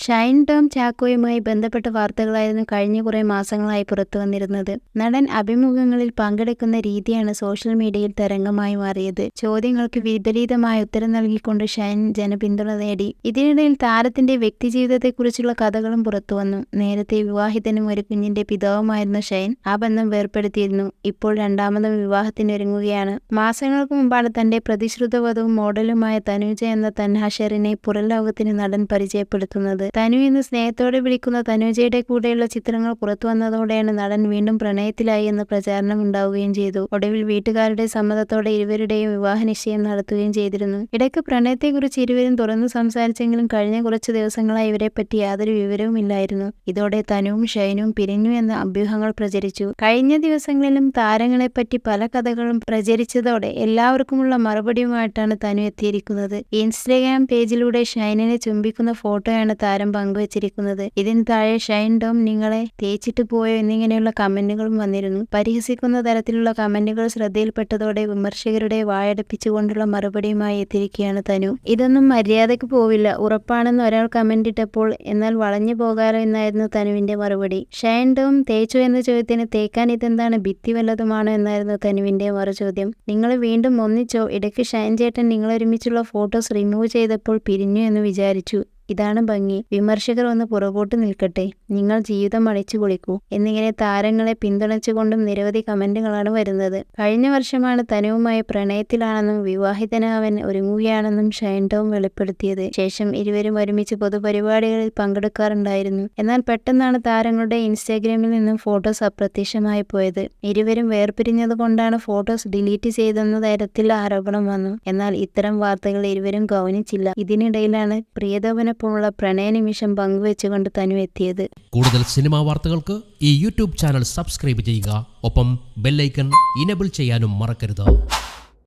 ഷൈൻ ടോം ചാക്കോയുമായി ബന്ധപ്പെട്ട വാർത്തകളായിരുന്നു കഴിഞ്ഞ കുറെ മാസങ്ങളായി പുറത്തു വന്നിരുന്നത്. നടൻ അഭിമുഖങ്ങളിൽ പങ്കെടുക്കുന്ന രീതിയാണ് സോഷ്യൽ മീഡിയയിൽ തരംഗമായി മാറിയത്. ചോദ്യങ്ങൾക്ക് വിപരീതമായ ഉത്തരം നൽകിക്കൊണ്ട് ഷൈൻ ജനപിന്തുണ നേടി. ഇതിനിടയിൽ താരത്തിന്റെ വ്യക്തിജീവിതത്തെക്കുറിച്ചുള്ള കഥകളും പുറത്തുവന്നു. നേരത്തെ വിവാഹിതനും ഒരു കുഞ്ഞിന്റെ പിതാവുമായിരുന്ന ഷൈൻ ആ ബന്ധം വേർപ്പെടുത്തിയിരുന്നു. ഇപ്പോൾ രണ്ടാമതും വിവാഹത്തിനൊരുങ്ങുകയാണ്. മാസങ്ങൾക്ക് മുമ്പാണ് തന്റെ പ്രതിശ്രുതവധുവും മോഡലുമായ തനുജ എന്ന തൻഹ ഷെറിനെ പുറം ലോകത്തിന് നടൻ പരിചയപ്പെടുത്തുന്നത്. തനു എന്ന് സ്നേഹത്തോടെ വിളിക്കുന്ന തനുജയുടെ കൂടെയുള്ള ചിത്രങ്ങൾ പുറത്തു വന്നതോടെയാണ് നടൻ വീണ്ടും പ്രണയത്തിലായി എന്ന പ്രചാരണം ഉണ്ടാവുകയും ചെയ്തു. ഒടുവിൽ വീട്ടുകാരുടെ സമ്മതത്തോടെ ഇരുവരുടെയും വിവാഹ നിശ്ചയം നടത്തുകയും ചെയ്തിരുന്നു. ഇടയ്ക്ക് പ്രണയത്തെക്കുറിച്ച് ഇരുവരും തുറന്നു സംസാരിച്ചെങ്കിലും കഴിഞ്ഞ കുറച്ചു ദിവസങ്ങളായി ഇവരെപ്പറ്റി യാതൊരു വിവരവും ഇല്ലായിരുന്നു. ഇതോടെ തനുവും ഷൈനും പിരിഞ്ഞു എന്ന അഭ്യൂഹങ്ങൾ പ്രചരിച്ചു. കഴിഞ്ഞ ദിവസങ്ങളിലും താരങ്ങളെപ്പറ്റി പല കഥകളും പ്രചരിച്ചതോടെ എല്ലാവർക്കുമുള്ള മറുപടിയുമായിട്ടാണ് തനു എത്തിയിരിക്കുന്നത്. ഇൻസ്റ്റഗ്രാം പേജിലൂടെ ഷൈനിനെ ചുംബിക്കുന്ന ഫോട്ടോയാണ് താരം പങ്കുവച്ചിരിക്കുന്നത്. ഇതിന് താഴെ ഷൈൻ ടോം നിങ്ങളെ തേച്ചിട്ട് പോയോ എന്നിങ്ങനെയുള്ള കമന്റുകളും വന്നിരുന്നു. പരിഹസിക്കുന്ന തരത്തിലുള്ള കമന്റുകൾ ശ്രദ്ധയിൽപ്പെട്ടതോടെ വിമർശകരുടെ വായടപ്പിച്ചുകൊണ്ടുള്ള മറുപടിയുമായി എത്തിയിരിക്കുകയാണ് തനു. ഇതൊന്നും മര്യാദയ്ക്ക് പോവില്ല, ഉറപ്പാണെന്ന് ഒരാൾ കമന്റ് ഇട്ടപ്പോൾ എന്നാൽ വളഞ്ഞു പോകാലോ എന്നായിരുന്നു തനുവിന്റെ മറുപടി. ഷൈൻ ടോം തേച്ചോ എന്ന ചോദ്യത്തിന് തേക്കാൻ ഇതെന്താണ് ഭിത്തി വല്ലതുമാണോ എന്നായിരുന്നു തനുവിന്റെ മറുചോദ്യം. നിങ്ങൾ വീണ്ടും ഒന്നിച്ചോ? ഇടയ്ക്ക് ഷൈൻ ചേട്ടൻ നിങ്ങളൊരുമിച്ചുള്ള ഫോട്ടോസ് റിമൂവ് ചെയ്തപ്പോൾ പിരിഞ്ഞു എന്ന് വിചാരിച്ചു. ഇതാണ് ഭംഗി. വിമർശകർ ഒന്ന് പുറകോട്ട് നിൽക്കട്ടെ, നിങ്ങൾ ജീവിതം അടിച്ചു പൊളിക്കൂ എന്നിങ്ങനെ താരങ്ങളെ പിന്തുണച്ചുകൊണ്ടും നിരവധി കമന്റുകളാണ് വരുന്നത്. കഴിഞ്ഞ വർഷമാണ് തനുവുമായി പ്രണയത്തിലാണെന്നും വിവാഹിതനാവാൻ ഒരുങ്ങുകയാണെന്നും ഷൈൻ ടോം വെളിപ്പെടുത്തിയത്. ശേഷം ഇരുവരും ഒരുമിച്ച് പൊതുപരിപാടികളിൽ പങ്കെടുക്കാറുണ്ടായിരുന്നു. എന്നാൽ പെട്ടെന്നാണ് താരങ്ങളുടെ ഇൻസ്റ്റാഗ്രാമിൽ നിന്നും ഫോട്ടോസ് അപ്രത്യക്ഷമായി പോയത്. ഇരുവരും വേർപിരിഞ്ഞതുകൊണ്ടാണ് ഫോട്ടോസ് ഡിലീറ്റ് ചെയ്തെന്ന തരത്തിൽ ആരോപണം വന്നു. എന്നാൽ ഇത്തരം വാർത്തകൾ ഇരുവരും ഗൗനിച്ചില്ല. ഇതിനിടയിലാണ് പ്രിയതമനൊപ്പമുള്ള പ്രണയ നിമിഷം പങ്കുവെച്ചുകൊണ്ട് തനു എത്തിയത്. കൂടുതൽ സിനിമാ വാർത്തകൾക്ക് ഈ യൂട്യൂബ് ചാനൽ സബ്സ്ക്രൈബ് ചെയ്യുക. ഒപ്പം ബെല്ലൈക്കൺ ഇനേബിൾ ചെയ്യാനും മറക്കരുത്.